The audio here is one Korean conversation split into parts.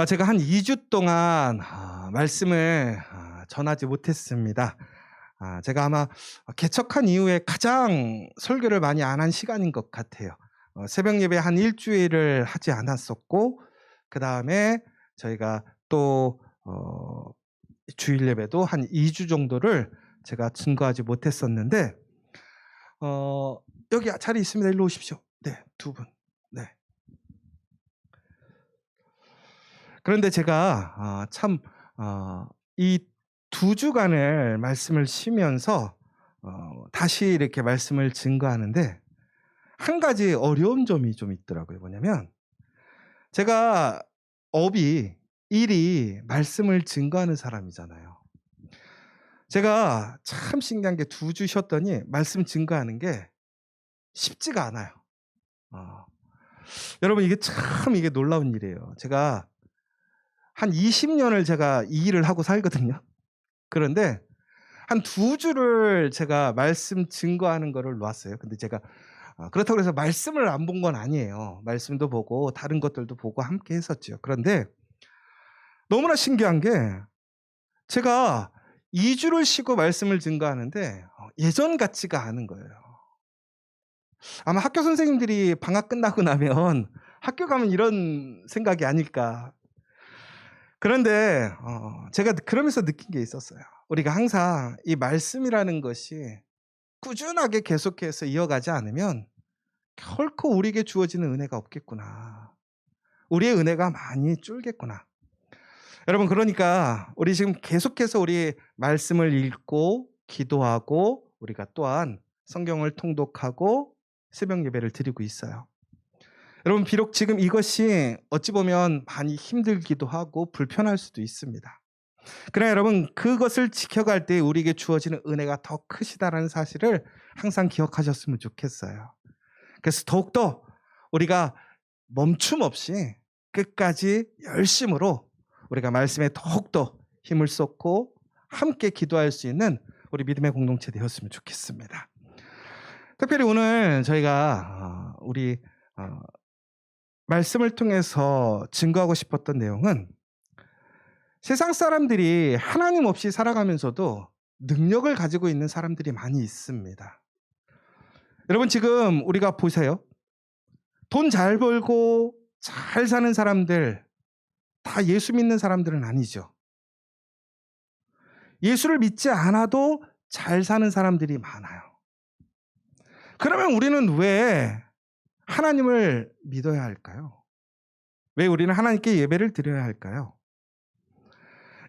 제가 한 2주 동안 말씀을 전하지 못했습니다. 제가 아마 개척한 이후에 가장 설교를 많이 안 한 시간인 것 같아요. 새벽 예배 한 일주일을 하지 않았었고, 그다음에 저희가 또 주일 예배도 한 2주 정도를 제가 증거하지 못했었는데, 여기 자리 있습니다. 일로 오십시오. 네, 두 분. 네. 그런데 제가 참 이 2주간을 말씀을 쉬면서 다시 이렇게 말씀을 증거하는데 한 가지 어려운 점이 좀 있더라고요. 뭐냐면 제가 일이 말씀을 증거하는 사람이잖아요. 제가 참 신기한 게 2주 쉬었더니 말씀 증거하는 게 쉽지가 않아요. 어. 여러분 이게 놀라운 일이에요. 제가 한 20년을 제가 이 일을 하고 살거든요. 그런데 한 2주를 제가 말씀 증거하는 거를 놨어요. 근데 제가 그렇다고 해서 말씀을 안 본 건 아니에요. 말씀도 보고 다른 것들도 보고 함께 했었죠. 그런데 너무나 신기한 게 제가 2주를 쉬고 말씀을 증거하는데 예전 같지가 않은 거예요. 아마 학교 선생님들이 방학 끝나고 나면 학교 가면 이런 생각이 아닐까. 그런데 제가 그러면서 느낀 게 있었어요. 우리가 항상 이 말씀이라는 것이 꾸준하게 계속해서 이어가지 않으면 결코 우리에게 주어지는 은혜가 없겠구나. 우리의 은혜가 많이 줄겠구나. 여러분, 그러니까 우리 지금 계속해서 우리 말씀을 읽고 기도하고 우리가 또한 성경을 통독하고 새벽 예배를 드리고 있어요. 여러분, 비록 지금 이것이 어찌 보면 많이 힘들기도 하고 불편할 수도 있습니다. 그러나 여러분, 그것을 지켜갈 때 우리에게 주어지는 은혜가 더 크시다라는 사실을 항상 기억하셨으면 좋겠어요. 그래서 더욱더 우리가 멈춤 없이 끝까지 열심으로 우리가 말씀에 더욱더 힘을 쏟고 함께 기도할 수 있는 우리 믿음의 공동체 되었으면 좋겠습니다. 특별히 오늘 저희가 우리 말씀을 통해서 증거하고 싶었던 내용은 세상 사람들이 하나님 없이 살아가면서도 능력을 가지고 있는 사람들이 많이 있습니다. 여러분, 지금 우리가 보세요. 돈 잘 벌고 잘 사는 사람들 다 예수 믿는 사람들은 아니죠. 예수를 믿지 않아도 잘 사는 사람들이 많아요. 그러면 우리는 왜 하나님을 믿어야 할까요? 왜 우리는 하나님께 예배를 드려야 할까요?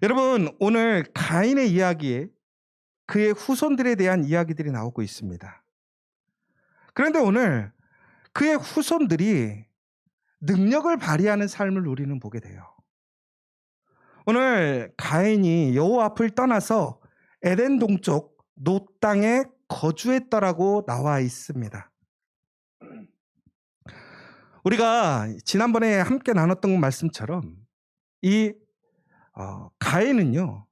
여러분, 오늘 가인의 이야기에 그의 후손들에 대한 이야기들이 나오고 있습니다. 그런데 오늘 그의 후손들이 능력을 발휘하는 삶을 우리는 보게 돼요. 오늘 가인이 여호와 앞을 떠나서 에덴 동쪽 놋 땅에 거주했더라고 나와 있습니다. 우리가 지난번에 함께 나눴던 말씀처럼 이 가인은요,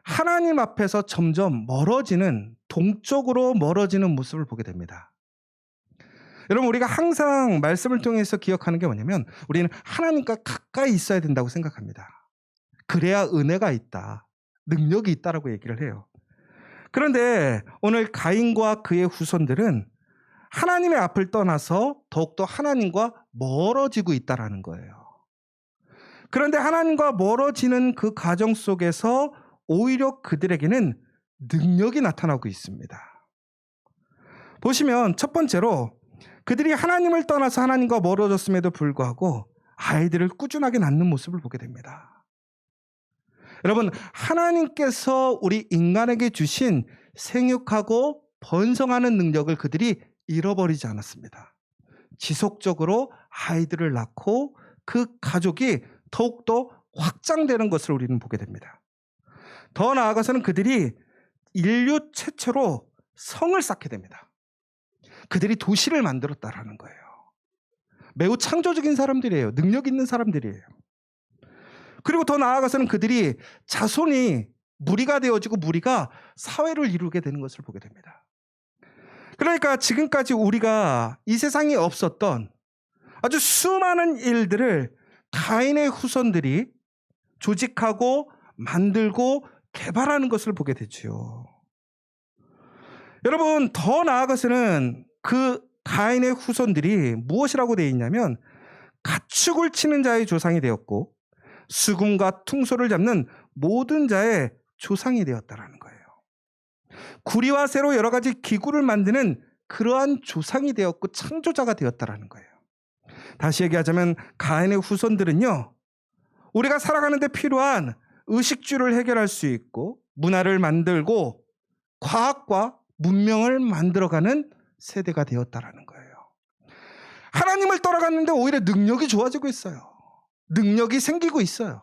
하나님 앞에서 점점 멀어지는, 동쪽으로 멀어지는 모습을 보게 됩니다. 여러분, 우리가 항상 말씀을 통해서 기억하는 게 뭐냐면 우리는 하나님과 가까이 있어야 된다고 생각합니다. 그래야 은혜가 있다, 능력이 있다라고 얘기를 해요. 그런데 오늘 가인과 그의 후손들은 하나님의 앞을 떠나서 더욱더 하나님과 멀어지고 있다라는 거예요. 그런데 하나님과 멀어지는 그 과정 속에서 오히려 그들에게는 능력이 나타나고 있습니다. 보시면 첫 번째로 그들이 하나님을 떠나서 하나님과 멀어졌음에도 불구하고 아이들을 꾸준하게 낳는 모습을 보게 됩니다. 여러분, 하나님께서 우리 인간에게 주신 생육하고 번성하는 능력을 그들이 잃어버리지 않았습니다. 지속적으로 아이들을 낳고 그 가족이 더욱더 확장되는 것을 우리는 보게 됩니다. 더 나아가서는 그들이 인류 최초로 성을 쌓게 됩니다. 그들이 도시를 만들었다라는 거예요. 매우 창조적인 사람들이에요. 능력 있는 사람들이에요. 그리고 더 나아가서는 그들이 자손이 무리가 되어지고 무리가 사회를 이루게 되는 것을 보게 됩니다. 그러니까 지금까지 우리가 이 세상에 없었던 아주 수많은 일들을 가인의 후손들이 조직하고 만들고 개발하는 것을 보게 되지요. 여러분, 더 나아가서는 그 가인의 후손들이 무엇이라고 되어 있냐면 가축을 치는 자의 조상이 되었고 수금과 퉁소를 잡는 모든 자의 조상이 되었다라는 거예요. 구리와 쇠로 여러 가지 기구를 만드는 그러한 조상이 되었고 창조자가 되었다라는 거예요. 다시 얘기하자면 가인의 후손들은요, 우리가 살아가는 데 필요한 의식주를 해결할 수 있고 문화를 만들고 과학과 문명을 만들어가는 세대가 되었다라는 거예요. 하나님을 떠나갔는데 오히려 능력이 좋아지고 있어요. 능력이 생기고 있어요.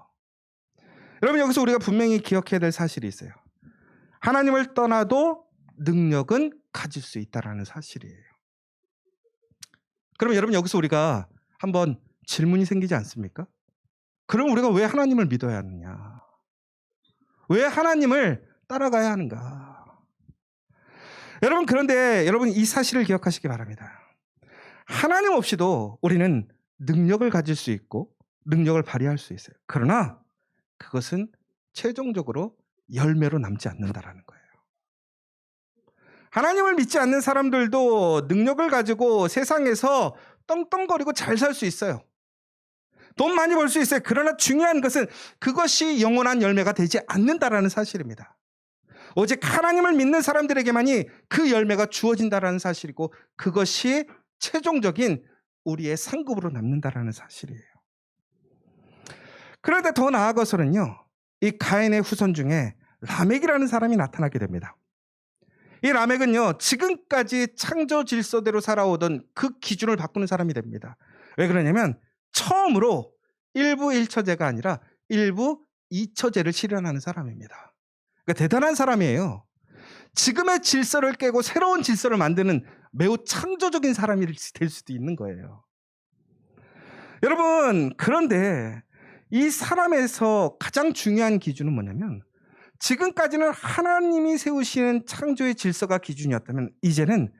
여러분, 여기서 우리가 분명히 기억해야 될 사실이 있어요. 하나님을 떠나도 능력은 가질 수 있다라는 사실이에요. 그럼 여러분, 여기서 우리가 한번 질문이 생기지 않습니까? 그럼 우리가 왜 하나님을 믿어야 하느냐? 왜 하나님을 따라가야 하는가? 여러분, 그런데 여러분 이 사실을 기억하시기 바랍니다. 하나님 없이도 우리는 능력을 가질 수 있고 능력을 발휘할 수 있어요. 그러나 그것은 최종적으로 열매로 남지 않는다라는 거예요. 하나님을 믿지 않는 사람들도 능력을 가지고 세상에서 떵떵거리고 잘 살 수 있어요. 돈 많이 벌 수 있어요. 그러나 중요한 것은 그것이 영원한 열매가 되지 않는다라는 사실입니다. 오직 하나님을 믿는 사람들에게만이 그 열매가 주어진다라는 사실이고 그것이 최종적인 우리의 상급으로 남는다라는 사실이에요. 그런데 더 나아가서는요, 이 가인의 후손 중에 라멕이라는 사람이 나타나게 됩니다. 이 라멕은요, 지금까지 창조 질서대로 살아오던 그 기준을 바꾸는 사람이 됩니다. 왜 그러냐면 처음으로 일부 일처제가 아니라 일부 이처제를 실현하는 사람입니다. 그러니까 대단한 사람이에요. 지금의 질서를 깨고 새로운 질서를 만드는 매우 창조적인 사람이 될 수도 있는 거예요. 여러분, 그런데 이 사람에서 가장 중요한 기준은 뭐냐면 지금까지는 하나님이 세우시는 창조의 질서가 기준이었다면 이제는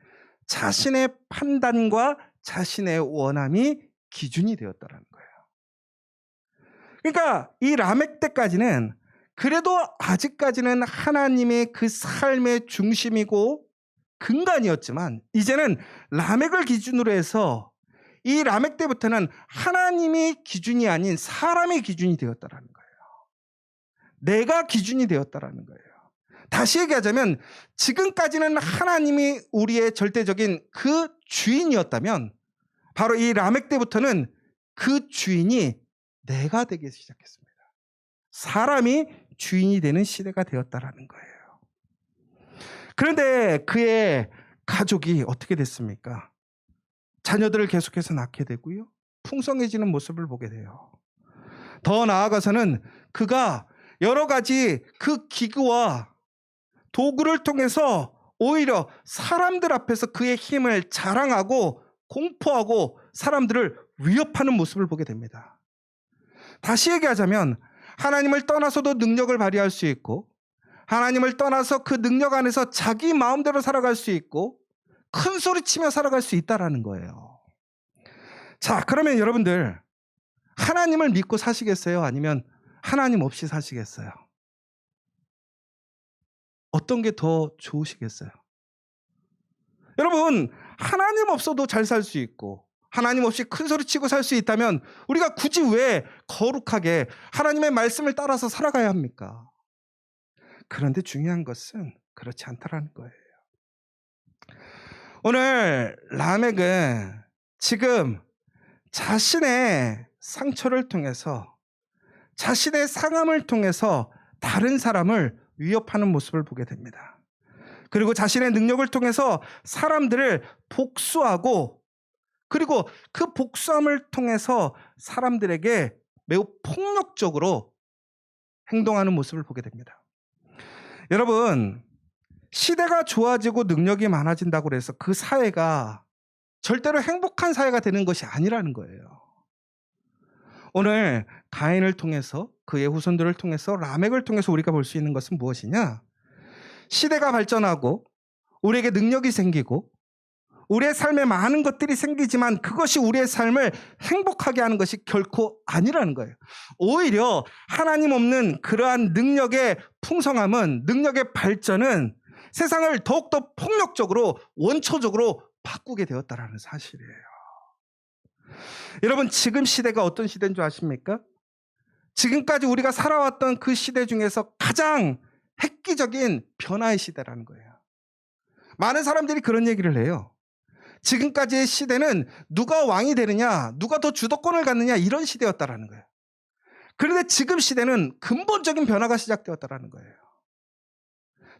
자신의 판단과 자신의 원함이 기준이 되었다는 거예요. 그러니까 이 라멕 때까지는 그래도 아직까지는 하나님의 그 삶의 중심이고 근간이었지만 이제는 라멕을 기준으로 해서 이 라멕 때부터는 하나님이 기준이 아닌 사람의 기준이 되었다라는 거예요. 내가 기준이 되었다라는 거예요. 다시 얘기하자면 지금까지는 하나님이 우리의 절대적인 그 주인이었다면 바로 이 라멕 때부터는 그 주인이 내가 되기 시작했습니다. 사람이 주인이 되는 시대가 되었다라는 거예요. 그런데 그의 가족이 어떻게 됐습니까? 자녀들을 계속해서 낳게 되고요. 풍성해지는 모습을 보게 돼요. 더 나아가서는 그가 여러 가지 그 기구와 도구를 통해서 오히려 사람들 앞에서 그의 힘을 자랑하고 공포하고 사람들을 위협하는 모습을 보게 됩니다. 다시 얘기하자면 하나님을 떠나서도 능력을 발휘할 수 있고 하나님을 떠나서 그 능력 안에서 자기 마음대로 살아갈 수 있고 큰 소리치며 살아갈 수 있다라는 거예요. 자, 그러면 여러분들 하나님을 믿고 사시겠어요? 아니면 하나님 없이 사시겠어요? 어떤 게 더 좋으시겠어요? 여러분, 하나님 없어도 잘 살 수 있고 하나님 없이 큰 소리치고 살 수 있다면 우리가 굳이 왜 거룩하게 하나님의 말씀을 따라서 살아가야 합니까? 그런데 중요한 것은 그렇지 않다라는 거예요. 오늘 라멕은 지금 자신의 상처를 통해서 자신의 상함을 통해서 다른 사람을 위협하는 모습을 보게 됩니다. 그리고 자신의 능력을 통해서 사람들을 복수하고 그리고 그 복수함을 통해서 사람들에게 매우 폭력적으로 행동하는 모습을 보게 됩니다. 여러분, 시대가 좋아지고 능력이 많아진다고 해서 그 사회가 절대로 행복한 사회가 되는 것이 아니라는 거예요. 오늘 가인을 통해서 그의 후손들을 통해서 라멕을 통해서 우리가 볼 수 있는 것은 무엇이냐? 시대가 발전하고 우리에게 능력이 생기고 우리의 삶에 많은 것들이 생기지만 그것이 우리의 삶을 행복하게 하는 것이 결코 아니라는 거예요. 오히려 하나님 없는 그러한 능력의 풍성함은, 능력의 발전은 세상을 더욱더 폭력적으로, 원초적으로 바꾸게 되었다는 사실이에요. 여러분, 지금 시대가 어떤 시대인 줄 아십니까? 지금까지 우리가 살아왔던 그 시대 중에서 가장 획기적인 변화의 시대라는 거예요. 많은 사람들이 그런 얘기를 해요. 지금까지의 시대는 누가 왕이 되느냐, 누가 더 주도권을 갖느냐, 이런 시대였다라는 거예요. 그런데 지금 시대는 근본적인 변화가 시작되었다라는 거예요.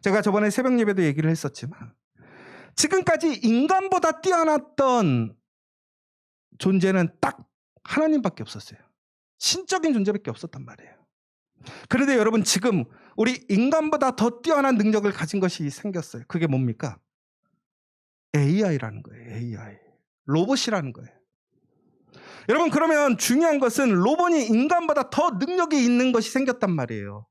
제가 저번에 새벽 예배도 얘기를 했었지만 지금까지 인간보다 뛰어났던 존재는 딱 하나님밖에 없었어요. 신적인 존재밖에 없었단 말이에요. 그런데 여러분, 지금 우리 인간보다 더 뛰어난 능력을 가진 것이 생겼어요. 그게 뭡니까? AI라는 거예요. AI. 로봇이라는 거예요. 여러분, 그러면 중요한 것은 로봇이 인간보다 더 능력이 있는 것이 생겼단 말이에요.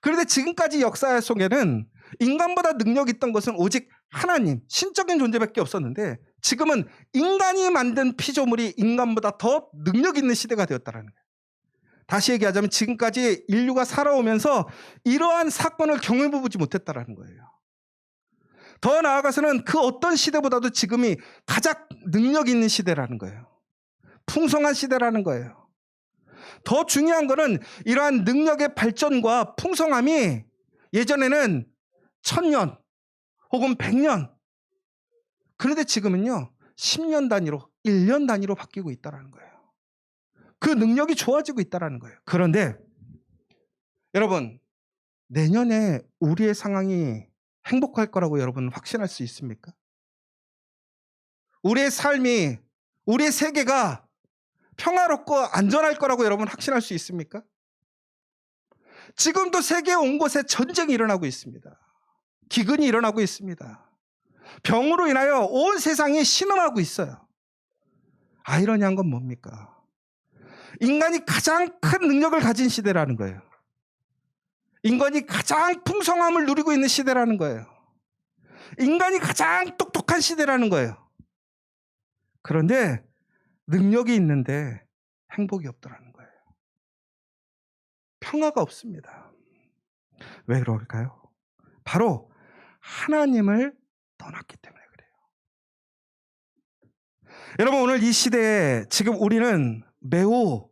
그런데 지금까지 역사 속에는 인간보다 능력이 있던 것은 오직 하나님, 신적인 존재밖에 없었는데 지금은 인간이 만든 피조물이 인간보다 더 능력 있는 시대가 되었다는 거예요. 다시 얘기하자면 지금까지 인류가 살아오면서 이러한 사건을 경험해보지 못했다는 거예요. 더 나아가서는 그 어떤 시대보다도 지금이 가장 능력 있는 시대라는 거예요. 풍성한 시대라는 거예요. 더 중요한 거는 이러한 능력의 발전과 풍성함이 예전에는 1000년 혹은 100년, 그런데 지금은요 10년 단위로, 1년 단위로 바뀌고 있다는 거예요. 그 능력이 좋아지고 있다는 거예요. 그런데 여러분, 내년에 우리의 상황이 행복할 거라고 여러분 확신할 수 있습니까? 우리의 삶이, 우리의 세계가 평화롭고 안전할 거라고 여러분 확신할 수 있습니까? 지금도 세계 온 곳에 전쟁이 일어나고 있습니다. 기근이 일어나고 있습니다. 병으로 인하여 온 세상이 신음하고 있어요. 아이러니한 건 뭡니까? 인간이 가장 큰 능력을 가진 시대라는 거예요. 인간이 가장 풍성함을 누리고 있는 시대라는 거예요. 인간이 가장 똑똑한 시대라는 거예요. 그런데 능력이 있는데 행복이 없더라는 거예요. 평화가 없습니다. 왜 그럴까요? 바로 하나님을 떠났기 때문에 그래요. 여러분, 오늘 이 시대에 지금 우리는 매우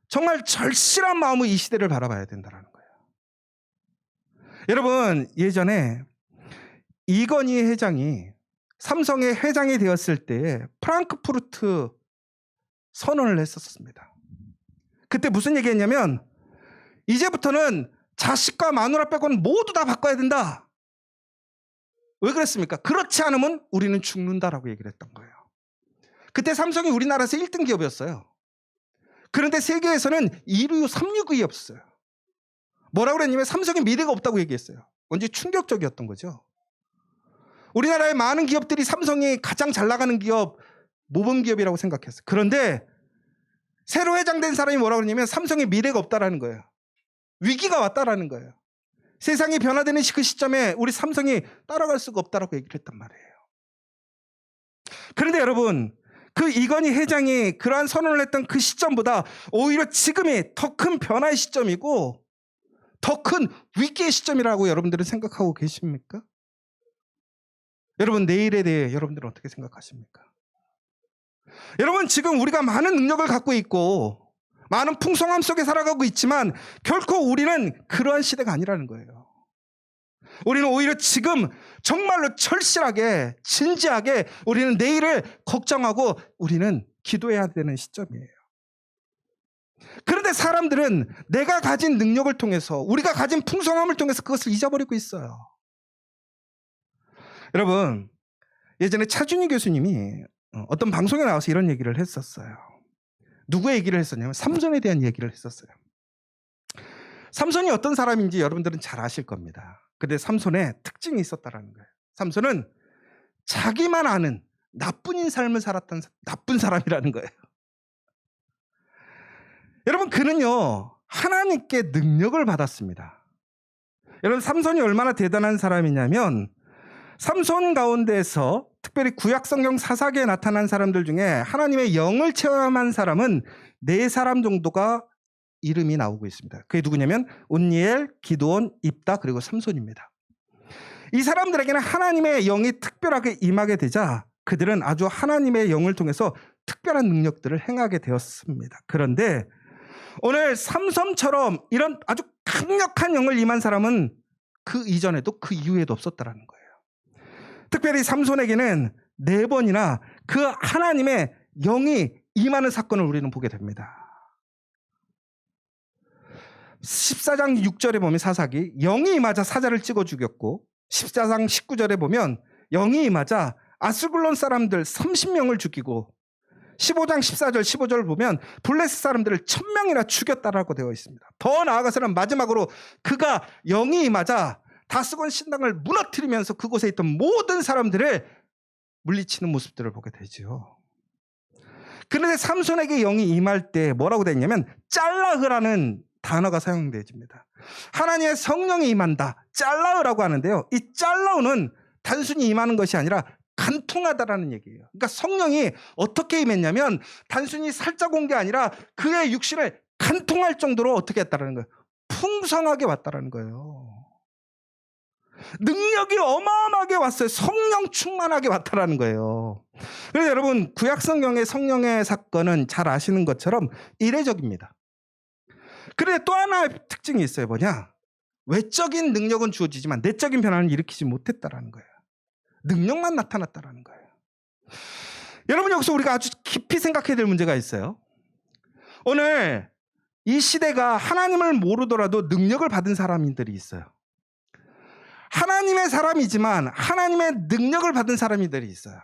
정말 절실한 마음으로 이 시대를 바라봐야 된다는 거예요. 여러분, 예전에 이건희 회장이 삼성의 회장이 되었을 때 프랑크푸르트 선언을 했었습니다. 그때 무슨 얘기했냐면 이제부터는 자식과 마누라 빼고는 모두 다 바꿔야 된다. 왜 그랬습니까? 그렇지 않으면 우리는 죽는다라고 얘기를 했던 거예요. 그때 삼성이 우리나라에서 1등 기업이었어요. 그런데 세계에서는 2류, 3류기업이었어요. 뭐라고 그랬냐면 삼성의 미래가 없다고 얘기했어요. 완전 충격적이었던 거죠. 우리나라의 많은 기업들이 삼성이 가장 잘 나가는 기업, 모범기업이라고 생각했어요. 그런데 새로 회장된 사람이 뭐라고 그러냐면 삼성의 미래가 없다라는 거예요. 위기가 왔다라는 거예요. 세상이 변화되는 그 시점에 우리 삼성이 따라갈 수가 없다라고 얘기를 했단 말이에요. 그런데 여러분, 그 이건희 회장이 그러한 선언을 했던 그 시점보다 오히려 지금이 더 큰 변화의 시점이고 더 큰 위기의 시점이라고 여러분들은 생각하고 계십니까? 여러분, 내일에 대해 여러분들은 어떻게 생각하십니까? 여러분, 지금 우리가 많은 능력을 갖고 있고 많은 풍성함 속에 살아가고 있지만 결코 우리는 그러한 시대가 아니라는 거예요. 우리는 오히려 지금 정말로 절실하게, 진지하게 우리는 내일을 걱정하고 우리는 기도해야 되는 시점이에요. 그런데 사람들은 내가 가진 능력을 통해서, 우리가 가진 풍성함을 통해서 그것을 잊어버리고 있어요. 여러분, 예전에 차준희 교수님이 어떤 방송에 나와서 이런 얘기를 했었어요. 누구의 얘기를 했었냐면 삼손에 대한 얘기를 했었어요. 삼손이 어떤 사람인지 여러분들은 잘 아실 겁니다. 근데 삼손의 특징이 있었다는 거예요. 삼손은 자기만 아는 나쁜 삶을 살았던 나쁜 사람이라는 거예요. 여러분, 그는요 하나님께 능력을 받았습니다. 여러분, 삼손이 얼마나 대단한 사람이냐면 삼손 가운데서 특별히 구약성경 사사기에 나타난 사람들 중에 하나님의 영을 체험한 사람은 4사람 정도가 이름이 나오고 있습니다. 그게 누구냐면 온니엘, 기드온, 입다 그리고 삼손입니다. 이 사람들에게는 하나님의 영이 특별하게 임하게 되자 그들은 아주 하나님의 영을 통해서 특별한 능력들을 행하게 되었습니다. 그런데 오늘 삼손처럼 이런 아주 강력한 영을 임한 사람은 그 이전에도 그 이후에도 없었다라는 거예요. 특별히 삼손에게는 4번이나 그 하나님의 영이 임하는 사건을 우리는 보게 됩니다. 14장 6절에 보면 사사기 영이 임하자 사자를 찍어 죽였고 14장 19절에 보면 영이 임하자 아스글론 사람들 30명을 죽이고 15장 14절 15절을 보면 블레셋 사람들을 1000명이나 죽였다라고 되어 있습니다. 더 나아가서는 마지막으로 그가 영이 임하자 다스곤 신당을 무너뜨리면서 그곳에 있던 모든 사람들을 물리치는 모습들을 보게 되죠. 그런데 삼손에게 영이 임할 때 뭐라고 되어 있냐면 짤라흐라는 단어가 사용되어집니다. 하나님의 성령이 임한다. 짤라흐라고 하는데요. 이 짤라흐는 단순히 임하는 것이 아니라 간통하다라는 얘기예요. 그러니까 성령이 어떻게 임했냐면 단순히 살짝 온 게 아니라 그의 육신을 간통할 정도로 어떻게 했다라는 거예요. 풍성하게 왔다라는 거예요. 능력이 어마어마하게 왔어요. 성령 충만하게 왔다라는 거예요. 그래서 여러분 구약성경의 성령의 사건은 잘 아시는 것처럼 이례적입니다. 그런데 또 하나의 특징이 있어요. 뭐냐? 외적인 능력은 주어지지만 내적인 변화는 일으키지 못했다라는 거예요. 능력만 나타났다라는 거예요. 여러분 여기서 우리가 아주 깊이 생각해야 될 문제가 있어요. 오늘 이 시대가 하나님을 모르더라도 능력을 받은 사람들이 있어요. 하나님의 사람이지만 하나님의 능력을 받은 사람들이 있어요.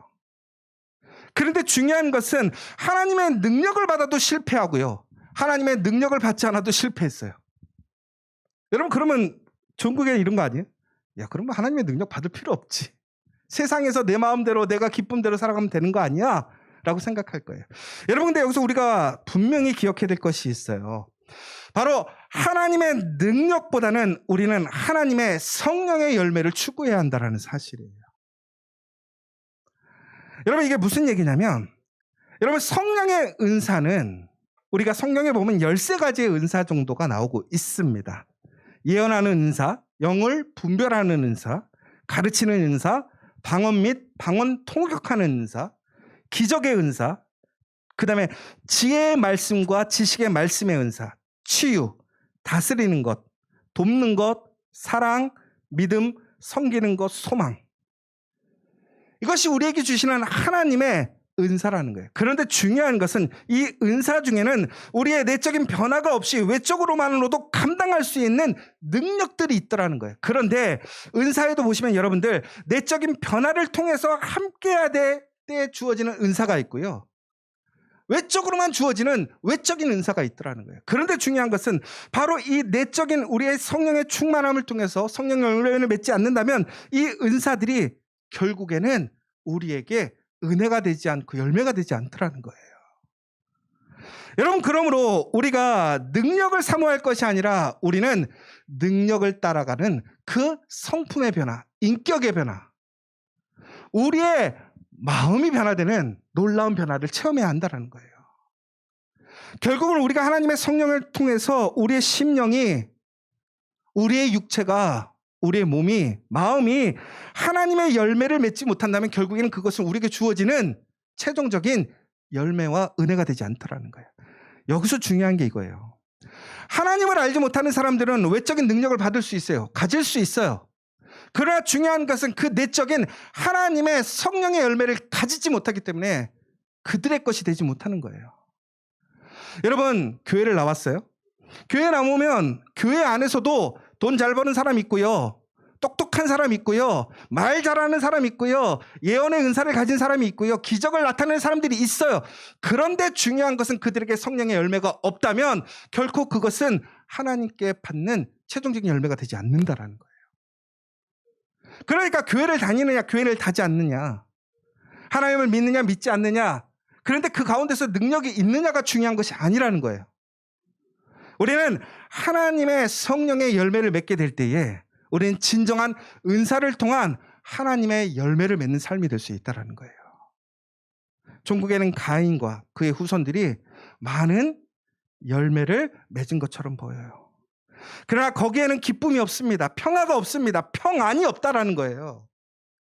그런데 중요한 것은 하나님의 능력을 받아도 실패하고요. 하나님의 능력을 받지 않아도 실패했어요. 여러분 그러면 전국에 이런 거 아니에요? 야 그러면 하나님의 능력 받을 필요 없지. 세상에서 내 마음대로 내가 기쁨대로 살아가면 되는 거 아니야? 라고 생각할 거예요. 여러분 근데 여기서 우리가 분명히 기억해야 될 것이 있어요. 바로 하나님의 능력보다는 우리는 하나님의 성령의 열매를 추구해야 한다는 사실이에요. 여러분 이게 무슨 얘기냐면 여러분 성령의 은사는 우리가 성경에 보면 13가지의 은사 정도가 나오고 있습니다. 예언하는 은사, 영을 분별하는 은사, 가르치는 은사, 방언 및 방언 통역하는 은사, 기적의 은사, 그 다음에 지혜의 말씀과 지식의 말씀의 은사, 치유, 다스리는 것, 돕는 것, 사랑, 믿음, 섬기는 것, 소망. 이것이 우리에게 주시는 하나님의 은사라는 거예요. 그런데 중요한 것은 이 은사 중에는 우리의 내적인 변화가 없이 외적으로만으로도 감당할 수 있는 능력들이 있더라는 거예요. 그런데 은사에도 보시면 여러분들 내적인 변화를 통해서 함께해야 될 때 주어지는 은사가 있고요. 외적으로만 주어지는 외적인 은사가 있더라는 거예요. 그런데 중요한 것은 바로 이 내적인 우리의 성령의 충만함을 통해서 성령의 열매를 맺지 않는다면 이 은사들이 결국에는 우리에게 은혜가 되지 않고 열매가 되지 않더라는 거예요. 여러분 그러므로 우리가 능력을 사모할 것이 아니라 우리는 능력을 따라가는 그 성품의 변화, 인격의 변화, 우리의 마음이 변화되는 놀라운 변화를 체험해야 한다는 거예요. 결국은 우리가 하나님의 성령을 통해서 우리의 심령이, 우리의 육체가, 우리의 몸이, 마음이 하나님의 열매를 맺지 못한다면 결국에는 그것은 우리에게 주어지는 최종적인 열매와 은혜가 되지 않더라는 거예요. 여기서 중요한 게 이거예요. 하나님을 알지 못하는 사람들은 외적인 능력을 받을 수 있어요. 가질 수 있어요. 그러나 중요한 것은 그 내적인 하나님의 성령의 열매를 가지지 못하기 때문에 그들의 것이 되지 못하는 거예요. 여러분 교회를 나왔어요. 교회 나오면 교회 안에서도 돈 잘 버는 사람 있고요. 똑똑한 사람 있고요. 말 잘하는 사람 있고요. 예언의 은사를 가진 사람이 있고요. 기적을 나타내는 사람들이 있어요. 그런데 중요한 것은 그들에게 성령의 열매가 없다면 결코 그것은 하나님께 받는 최종적인 열매가 되지 않는다라는 거예요. 그러니까 교회를 다니느냐 교회를 다지 않느냐, 하나님을 믿느냐 믿지 않느냐, 그런데 그 가운데서 능력이 있느냐가 중요한 것이 아니라는 거예요. 우리는 하나님의 성령의 열매를 맺게 될 때에 우리는 진정한 은사를 통한 하나님의 열매를 맺는 삶이 될 수 있다는 거예요. 종국에는 가인과 그의 후손들이 많은 열매를 맺은 것처럼 보여요. 그러나 거기에는 기쁨이 없습니다. 평화가 없습니다. 평안이 없다라는 거예요.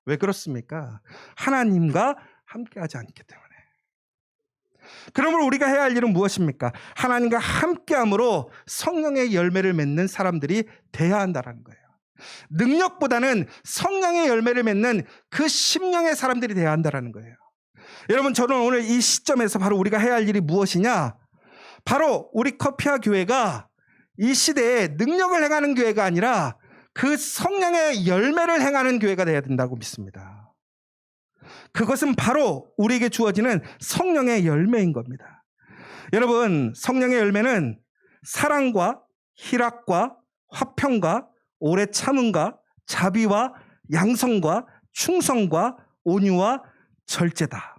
왜 그렇습니까? 하나님과 함께하지 않기 때문에. 그러므로 우리가 해야 할 일은 무엇입니까? 하나님과 함께함으로 성령의 열매를 맺는 사람들이 돼야 한다는 거예요. 능력보다는 성령의 열매를 맺는 그 심령의 사람들이 돼야 한다는 거예요. 여러분, 저는 오늘 이 시점에서 바로 우리가 해야 할 일이 무엇이냐? 바로 우리 커피아 교회가 이 시대에 능력을 행하는 교회가 아니라 그 성령의 열매를 행하는 교회가 되어야 된다고 믿습니다. 그것은 바로 우리에게 주어지는 성령의 열매인 겁니다. 여러분, 성령의 열매는 사랑과 희락과 화평과 오래 참음과 자비와 양성과 충성과 온유와 절제다.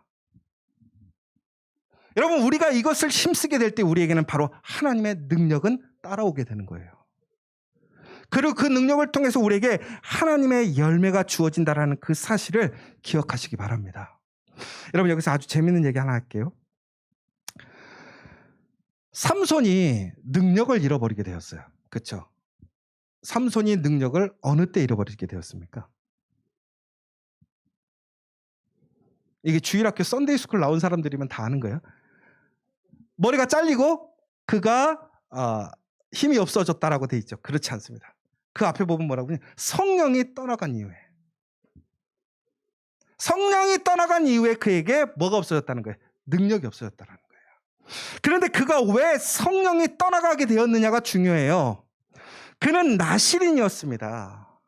여러분, 우리가 이것을 힘쓰게 될 때 우리에게는 바로 하나님의 능력은 따라오게 되는 거예요. 그리고 그 능력을 통해서 우리에게 하나님의 열매가 주어진다는 그 사실을 기억하시기 바랍니다. 여러분, 여기서 아주 재밌는 얘기 하나 할게요. 삼손이 능력을 잃어버리게 되었어요. 그렇죠? 삼손이 능력을 어느 때 잃어버리게 되었습니까? 이게 주일학교 썬데이스쿨 나온 사람들이면 다 아는 거예요. 머리가 잘리고 그가 힘이 없어졌다라고 돼 있죠. 그렇지 않습니다. 그 앞에 보면 뭐라고 하냐? 성령이 떠나간 이후에. 성령이 떠나간 이후에 그에게 뭐가 없어졌다는 거예요? 능력이 없어졌다는 거예요. 그런데 그가 왜 성령이 떠나가게 되었느냐가 중요해요. 그는 나실인이었습니다.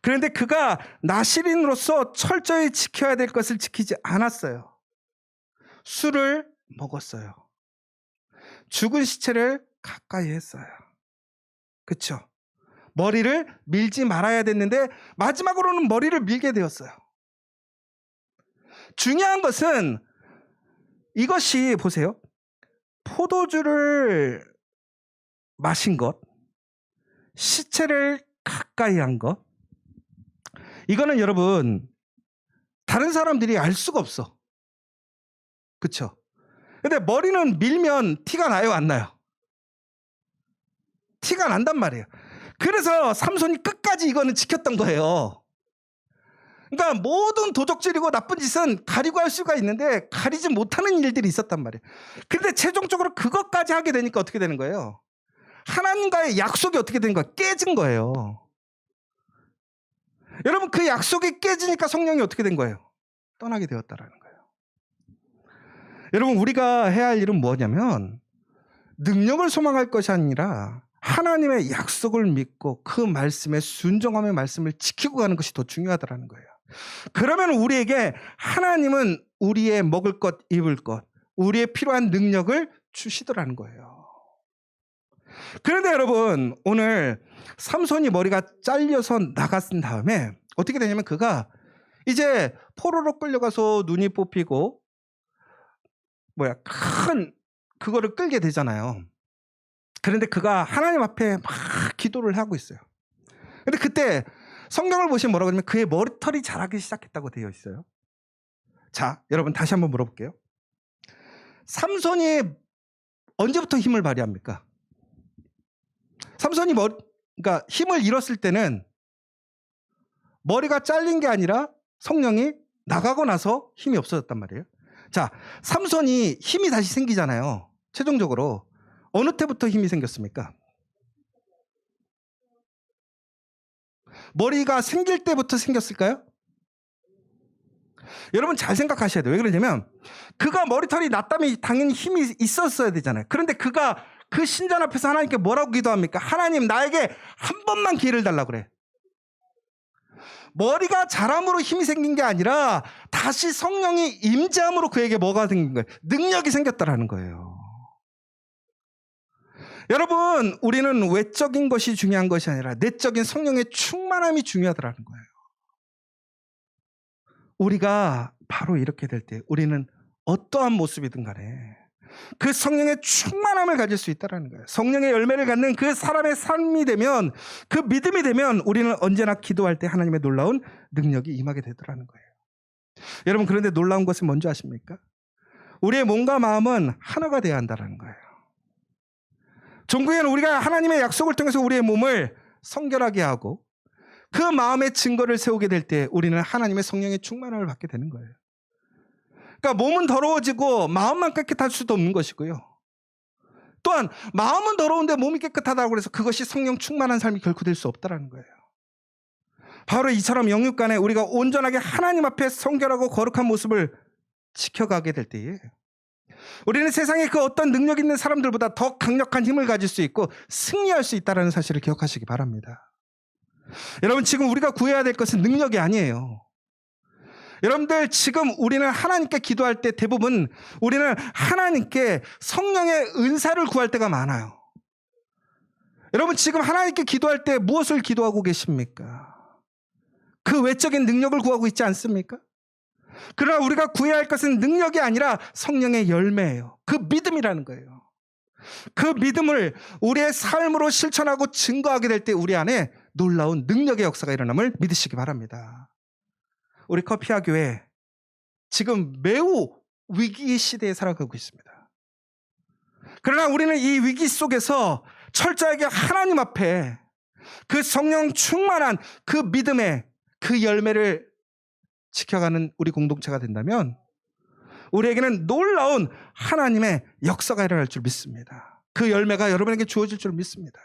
그런데 그가 나실인으로서 철저히 지켜야 될 것을 지키지 않았어요. 술을 먹었어요. 죽은 시체를 가까이 했어요. 그렇죠? 머리를 밀지 말아야 됐는데 마지막으로는 머리를 밀게 되었어요. 중요한 것은 이것이 보세요. 포도주를 마신 것, 시체를 가까이 한 것, 이거는 여러분 다른 사람들이 알 수가 없어. 그렇죠? 근데 머리는 밀면 티가 나요, 안 나요? 티가 난단 말이에요. 그래서 삼손이 끝까지 이거는 지켰던 거예요. 그러니까 모든 도적질이고 나쁜 짓은 가리고 할 수가 있는데 가리지 못하는 일들이 있었단 말이에요. 그런데 최종적으로 그것까지 하게 되니까 어떻게 되는 거예요? 하나님과의 약속이 어떻게 된 거예요? 깨진 거예요. 여러분, 그 약속이 깨지니까 성령이 어떻게 된 거예요? 떠나게 되었다라는 거예요. 여러분, 우리가 해야 할 일은 뭐냐면 능력을 소망할 것이 아니라 하나님의 약속을 믿고 그 말씀에 순종하며 말씀을 지키고 가는 것이 더 중요하다는 거예요. 그러면 우리에게 하나님은 우리의 먹을 것, 입을 것, 우리의 필요한 능력을 주시더라는 거예요. 그런데 여러분, 오늘 삼손이 머리가 잘려서 나갔은 다음에 어떻게 되냐면 그가 이제 포로로 끌려가서 눈이 뽑히고 큰 그거를 끌게 되잖아요. 그런데 그가 하나님 앞에 막 기도를 하고 있어요. 근데 그때 성경을 보시면 뭐라고 하냐면 그의 머리털이 자라기 시작했다고 되어 있어요. 자, 여러분 다시 한번 물어볼게요. 삼손이 언제부터 힘을 발휘합니까? 삼손이 그러니까 힘을 잃었을 때는 머리가 잘린 게 아니라 성령이 나가고 나서 힘이 없어졌단 말이에요. 자, 삼손이 힘이 다시 생기잖아요. 최종적으로 어느 때부터 힘이 생겼습니까? 머리가 생길 때부터 생겼을까요? 여러분 잘 생각하셔야 돼요. 왜 그러냐면 그가 머리털이 났다면 당연히 힘이 있었어야 되잖아요. 그런데 그가 그 신전 앞에서 하나님께 뭐라고 기도합니까? 하나님, 나에게 한 번만 기회를 달라고 그래. 머리가 자람으로 힘이 생긴 게 아니라 다시 성령이 임재함으로 그에게 뭐가 생긴 거예요? 능력이 생겼다라는 거예요. 여러분, 우리는 외적인 것이 중요한 것이 아니라 내적인 성령의 충만함이 중요하다라는 거예요. 우리가 바로 이렇게 될 때 우리는 어떠한 모습이든 간에 그 성령의 충만함을 가질 수 있다는 거예요. 성령의 열매를 갖는 그 사람의 삶이 되면, 그 믿음이 되면 우리는 언제나 기도할 때 하나님의 놀라운 능력이 임하게 되더라는 거예요. 여러분, 그런데 놀라운 것은 뭔지 아십니까? 우리의 몸과 마음은 하나가 되어야 한다는 거예요. 종교에는 우리가 하나님의 약속을 통해서 우리의 몸을 성결하게 하고 그 마음의 증거를 세우게 될 때 우리는 하나님의 성령의 충만함을 받게 되는 거예요. 그러니까 몸은 더러워지고 마음만 깨끗할 수도 없는 것이고요. 또한 마음은 더러운데 몸이 깨끗하다고 해서 그것이 성령 충만한 삶이 결코 될 수 없다는 거예요. 바로 이처럼 영육간에 우리가 온전하게 하나님 앞에 성결하고 거룩한 모습을 지켜가게 될 때에 우리는 세상에 그 어떤 능력 있는 사람들보다 더 강력한 힘을 가질 수 있고 승리할 수 있다는 사실을 기억하시기 바랍니다. 여러분, 지금 우리가 구해야 될 것은 능력이 아니에요. 여러분들, 지금 우리는 하나님께 기도할 때 대부분 우리는 하나님께 성령의 은사를 구할 때가 많아요. 여러분, 지금 하나님께 기도할 때 무엇을 기도하고 계십니까? 그 외적인 능력을 구하고 있지 않습니까? 그러나 우리가 구해야 할 것은 능력이 아니라 성령의 열매예요. 그 믿음이라는 거예요. 그 믿음을 우리의 삶으로 실천하고 증거하게 될 때 우리 안에 놀라운 능력의 역사가 일어남을 믿으시기 바랍니다. 우리 커피아 교회 지금 매우 위기 시대에 살아가고 있습니다. 그러나 우리는 이 위기 속에서 철저하게 하나님 앞에 그 성령 충만한 그 믿음의 그 열매를 지켜가는 우리 공동체가 된다면 우리에게는 놀라운 하나님의 역사가 일어날 줄 믿습니다. 그 열매가 여러분에게 주어질 줄 믿습니다.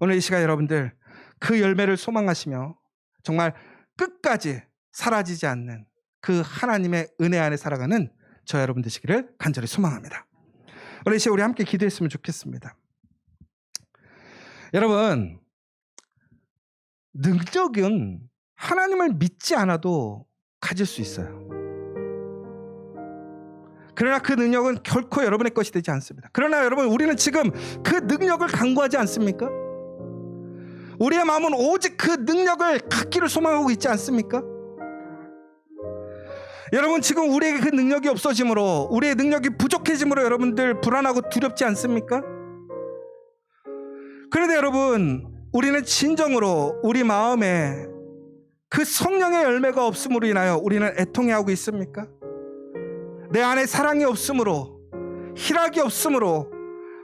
오늘 이 시간 여러분들 그 열매를 소망하시며 정말 끝까지 사라지지 않는 그 하나님의 은혜 안에 살아가는 저 여러분 되시기를 간절히 소망합니다. 오늘 이 시간 우리 함께 기도했으면 좋겠습니다. 여러분, 능력은 하나님을 믿지 않아도 가질 수 있어요. 그러나 그 능력은 결코 여러분의 것이 되지 않습니다. 그러나 여러분, 우리는 지금 그 능력을 간구하지 않습니까? 우리의 마음은 오직 그 능력을 갖기를 소망하고 있지 않습니까? 여러분, 지금 우리에게 그 능력이 없어짐으로, 우리의 능력이 부족해짐으로 여러분들 불안하고 두렵지 않습니까? 그런데 여러분, 우리는 진정으로 우리 마음에 그 성령의 열매가 없음으로 인하여 우리는 애통해하고 있습니까? 내 안에 사랑이 없으므로, 희락이 없으므로,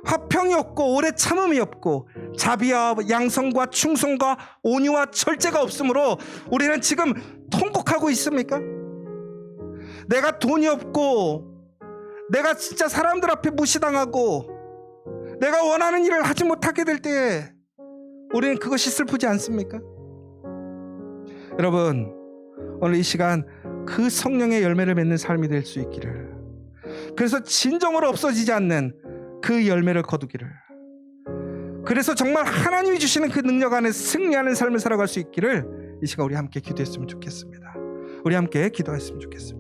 화평이 없고 오래 참음이 없고 자비와 양성과 충성과 온유와 절제가 없으므로 우리는 지금 통곡하고 있습니까? 내가 돈이 없고 내가 진짜 사람들 앞에 무시당하고 내가 원하는 일을 하지 못하게 될 때에 우리는 그것이 슬프지 않습니까? 여러분, 오늘 이 시간 그 성령의 열매를 맺는 삶이 될 수 있기를, 그래서 진정으로 없어지지 않는 그 열매를 거두기를, 그래서 정말 하나님이 주시는 그 능력 안에 승리하는 삶을 살아갈 수 있기를 이 시간 우리 함께 기도했으면 좋겠습니다. 우리 함께 기도했으면 좋겠습니다.